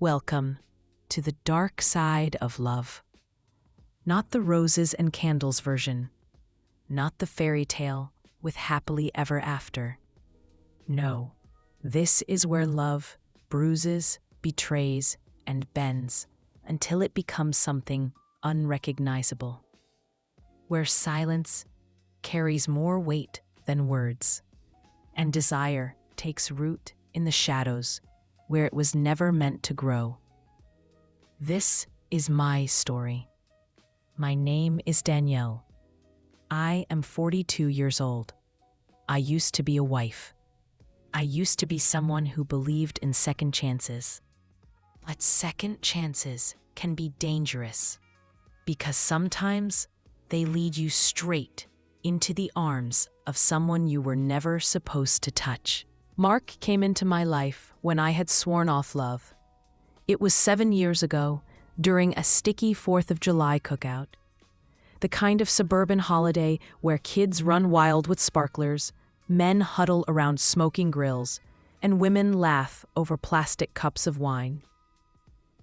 Welcome to the dark side of love. Not the roses and candles version. Not the fairy tale with happily ever after. No, this is where love bruises, betrays, and bends until it becomes something unrecognizable. Where silence carries more weight than words, and desire takes root in the shadows where it was never meant to grow. This is my story. My name is Danielle. I am 42 years old. I used to be a wife. I used to be someone who believed in second chances. But second chances can be dangerous because sometimes they lead you straight into the arms of someone you were never supposed to touch. Mark came into my life when I had sworn off love. It was 7 years ago, during a sticky 4th of July cookout. The kind of suburban holiday where kids run wild with sparklers, men huddle around smoking grills, and women laugh over plastic cups of wine.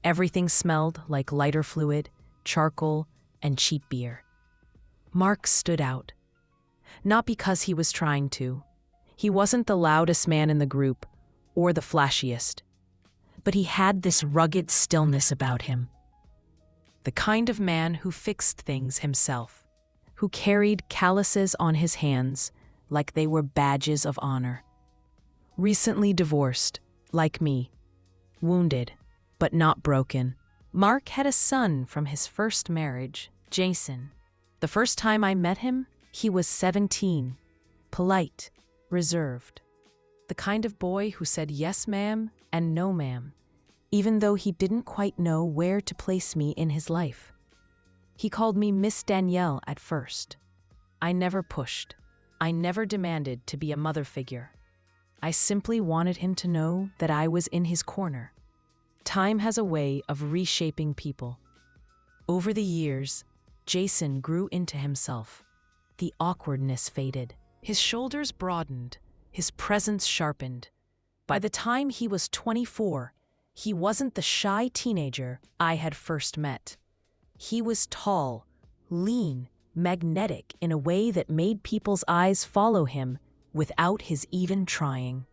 Everything smelled like lighter fluid, charcoal, and cheap beer. Mark stood out. Not because he was trying to. He wasn't the loudest man in the group, or the flashiest. But he had this rugged stillness about him. The kind of man who fixed things himself, who carried calluses on his hands like they were badges of honor. Recently divorced, like me. Wounded, but not broken. Mark had a son from his first marriage, Jason. The first time I met him, he was 17, polite, reserved. The kind of boy who said yes ma'am and no ma'am, even though he didn't quite know where to place me in his life. He called me Miss Danielle at first. I never pushed. I never demanded to be a mother figure. I simply wanted him to know that I was in his corner. Time has a way of reshaping people. Over the years, Jason grew into himself. The awkwardness faded. His shoulders broadened, his presence sharpened. By the time he was 24, he wasn't the shy teenager I had first met. He was tall, lean, magnetic in a way that made people's eyes follow him without his even trying.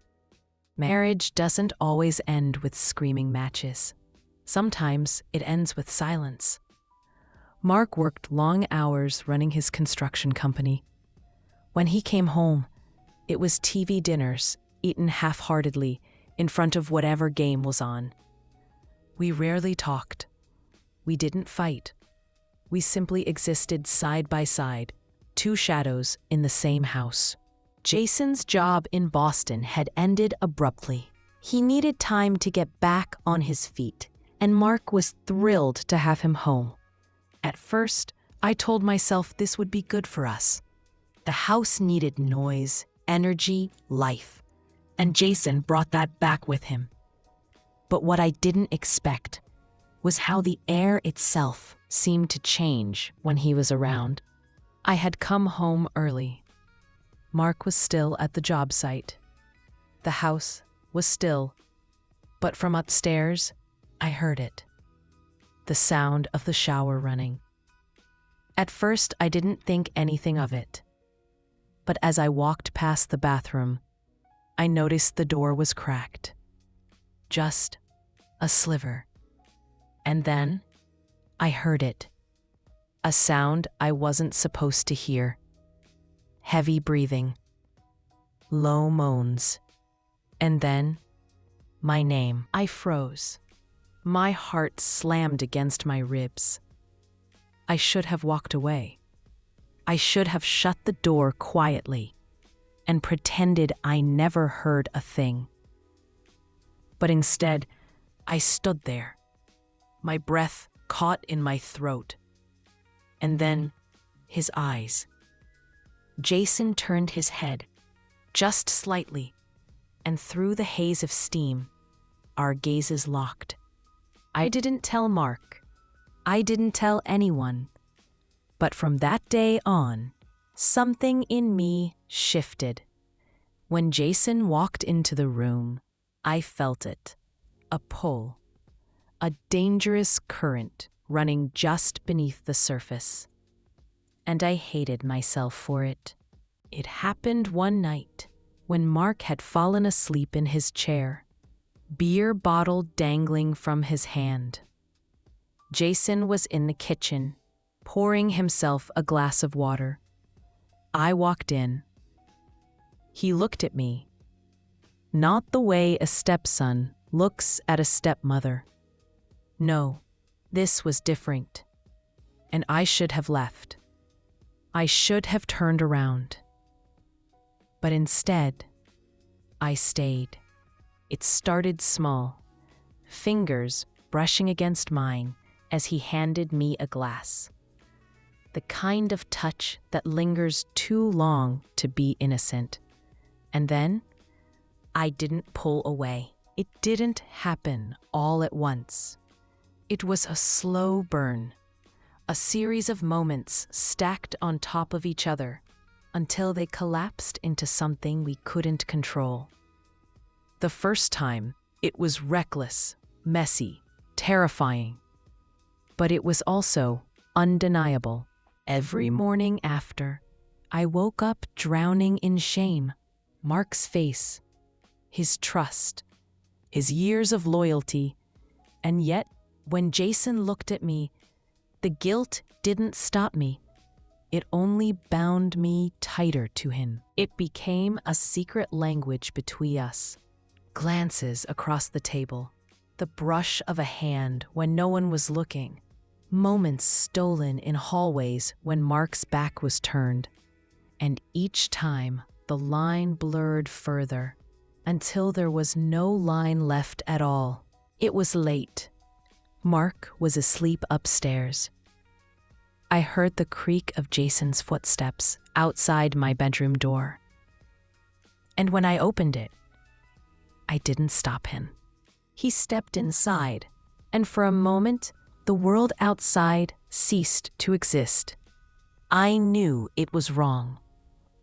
Marriage doesn't always end with screaming matches. Sometimes it ends with silence. Mark worked long hours running his construction company. When he came home, it was TV dinners, eaten half-heartedly, in front of whatever game was on. We rarely talked. We didn't fight. We simply existed side by side, two shadows in the same house. Jason's job in Boston had ended abruptly. He needed time to get back on his feet, and Mark was thrilled to have him home. At first, I told myself this would be good for us. The house needed noise, energy, life, and Jason brought that back with him. But what I didn't expect was how the air itself seemed to change when he was around. I had come home early. Mark was still at the job site. The house was still, but from upstairs, I heard it. The sound of the shower running. At first, I didn't think anything of it. But as I walked past the bathroom, I noticed the door was cracked. Just a sliver. And then, I heard it. A sound I wasn't supposed to hear. Heavy breathing. Low moans. And then, my name. I froze. My heart slammed against my ribs. I should have walked away. I should have shut the door quietly and pretended I never heard a thing. But instead, I stood there, my breath caught in my throat. And then, his eyes. Jason turned his head, just slightly, and through the haze of steam, our gazes locked. I didn't tell Mark. I didn't tell anyone. But from that day on, something in me shifted. When Jason walked into the room, I felt it. A pull. a dangerous current running just beneath the surface. And I hated myself for it. It happened one night when Mark had fallen asleep in his chair, beer bottle dangling from his hand. Jason was in the kitchen, pouring himself a glass of water. I walked in. He looked at me, not the way a stepson looks at a stepmother. No, this was different, and I should have left. I should have turned around. But instead, I stayed. It started small, fingers brushing against mine as he handed me a glass. The kind of touch that lingers too long to be innocent. And then, I didn't pull away. It didn't happen all at once. It was a slow burn, a series of moments stacked on top of each other until they collapsed into something we couldn't control. The first time, it was reckless, messy, terrifying. But it was also undeniable. Every morning after, I woke up drowning in shame. Mark's face, his trust, his years of loyalty, and yet, when Jason looked at me, the guilt didn't stop me. It only bound me tighter to him. It became a secret language between us. Glances across the table, the brush of a hand when no one was looking, moments stolen in hallways when Mark's back was turned, and each time the line blurred further until there was no line left at all. It was late. Mark was asleep upstairs. I heard the creak of Jason's footsteps outside my bedroom door. And when I opened it, I didn't stop him. He stepped inside, and for a moment, the world outside ceased to exist. I knew it was wrong.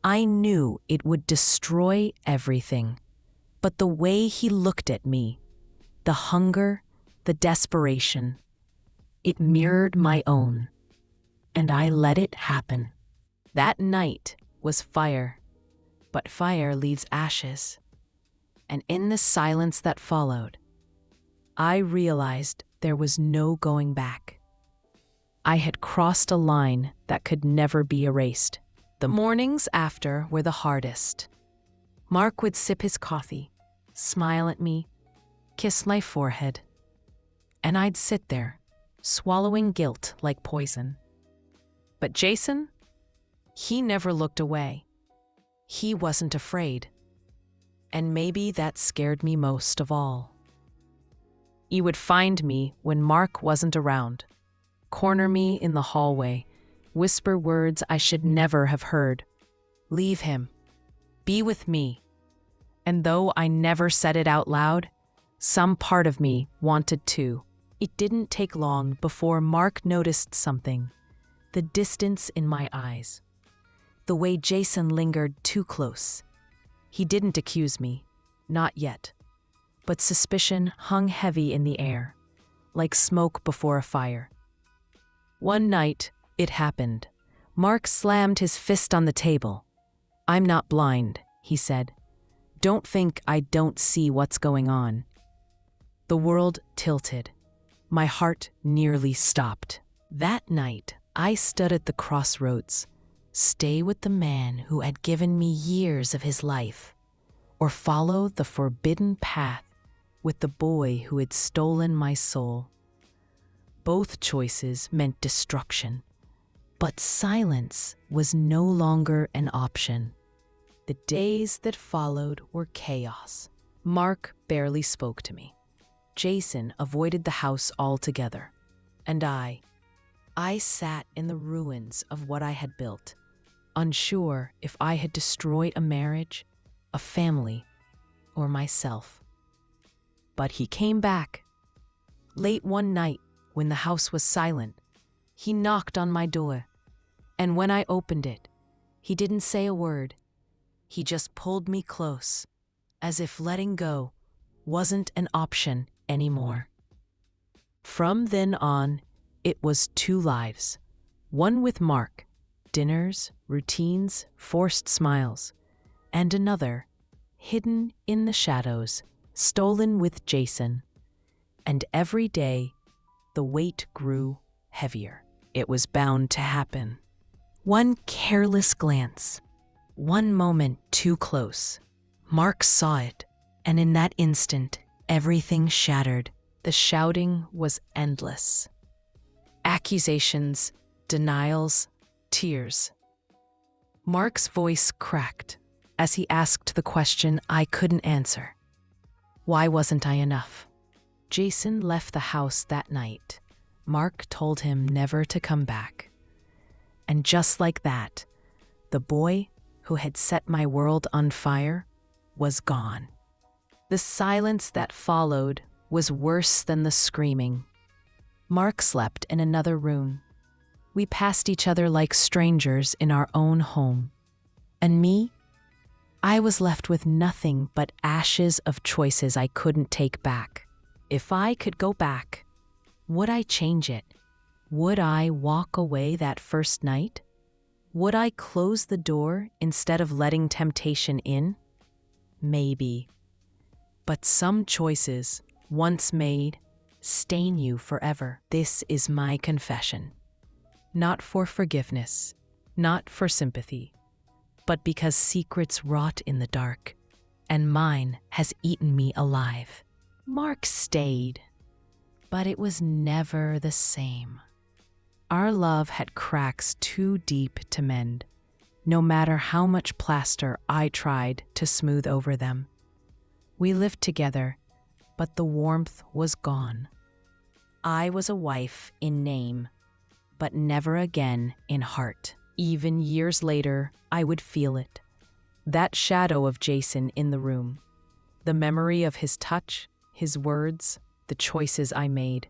I knew it would destroy everything. But the way he looked at me, the hunger, the desperation, it mirrored my own. And I let it happen. That night was fire, but fire leaves ashes. And in the silence that followed, I realized there was no going back. I had crossed a line that could never be erased. The mornings after were the hardest. Mark would sip his coffee, smile at me, kiss my forehead, and I'd sit there, swallowing guilt like poison. But Jason, he never looked away. He wasn't afraid. And maybe that scared me most of all. He would find me when Mark wasn't around, corner me in the hallway, whisper words I should never have heard. Leave him. Be with me. And though I never said it out loud, some part of me wanted to. It didn't take long before Mark noticed something. The distance in my eyes. The way Jason lingered too close. He didn't accuse me. Not yet. But suspicion hung heavy in the air, like smoke before a fire. One night, it happened. Mark slammed his fist on the table. "I'm not blind," he said. "Don't think I don't see what's going on." The world tilted. My heart nearly stopped. That night, I stood at the crossroads. Stay with the man who had given me years of his life, or follow the forbidden path with the boy who had stolen my soul. Both choices meant destruction, but silence was no longer an option. The days that followed were chaos. Mark barely spoke to me. Jason avoided the house altogether. And I sat in the ruins of what I had built, unsure if I had destroyed a marriage, a family, or myself. But he came back. Late one night, when the house was silent, he knocked on my door. And when I opened it, he didn't say a word. He just pulled me close, as if letting go wasn't an option anymore. From then on, it was two lives. One with Mark, dinners, routines, forced smiles, and another, hidden in the shadows, stolen with Jason. And every day, the weight grew heavier. It was bound to happen. One careless glance, one moment too close. Mark saw it, and in that instant, everything shattered. The shouting was endless. Accusations, denials, tears. Mark's voice cracked as he asked the question I couldn't answer. Why wasn't I enough? Jason left the house that night. Mark told him never to come back. And just like that, the boy who had set my world on fire was gone. The silence that followed was worse than the screaming. Mark slept in another room. We passed each other like strangers in our own home. And me? I was left with nothing but ashes of choices I couldn't take back. If I could go back, would I change it? Would I walk away that first night? Would I close the door instead of letting temptation in? Maybe. But some choices, once made, stain you forever. This is my confession. Not for forgiveness, not for sympathy, but because secrets rot in the dark, and mine has eaten me alive. Mark stayed, but it was never the same. Our love had cracks too deep to mend, no matter how much plaster I tried to smooth over them. We lived together, but the warmth was gone. I was a wife in name, but never again in heart. Even years later, I would feel it. That shadow of Jason in the room. The memory of his touch, his words, the choices I made.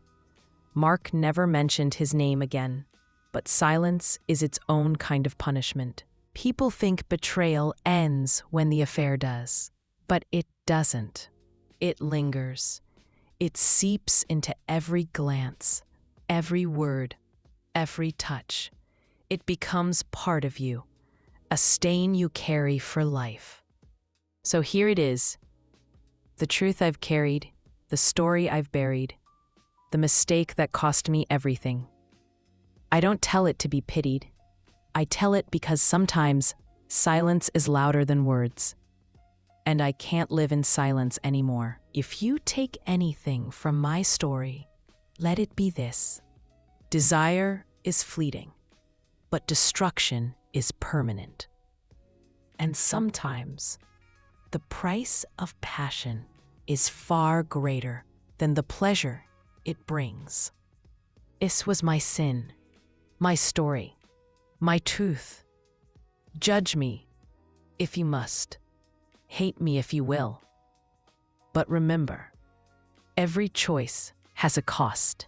Mark never mentioned his name again, but silence is its own kind of punishment. People think betrayal ends when the affair does, but it doesn't. It lingers. It seeps into every glance, every word, every touch. It becomes part of you, a stain you carry for life. So here it is, the truth I've carried, the story I've buried, the mistake that cost me everything. I don't tell it to be pitied. I tell it because sometimes silence is louder than words. And I can't live in silence anymore. If you take anything from my story, let it be this. Desire is fleeting, but destruction is permanent. And sometimes the price of passion is far greater than the pleasure it brings. This was my sin, my story, my truth. Judge me if you must. Hate me if you will. But remember, every choice has a cost,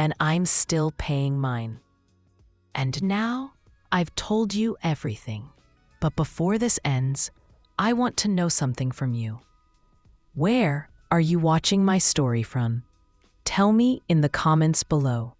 and I'm still paying mine. And now I've told you everything, but before this ends, I want to know something from you. Where are you watching my story from? Tell me in the comments below.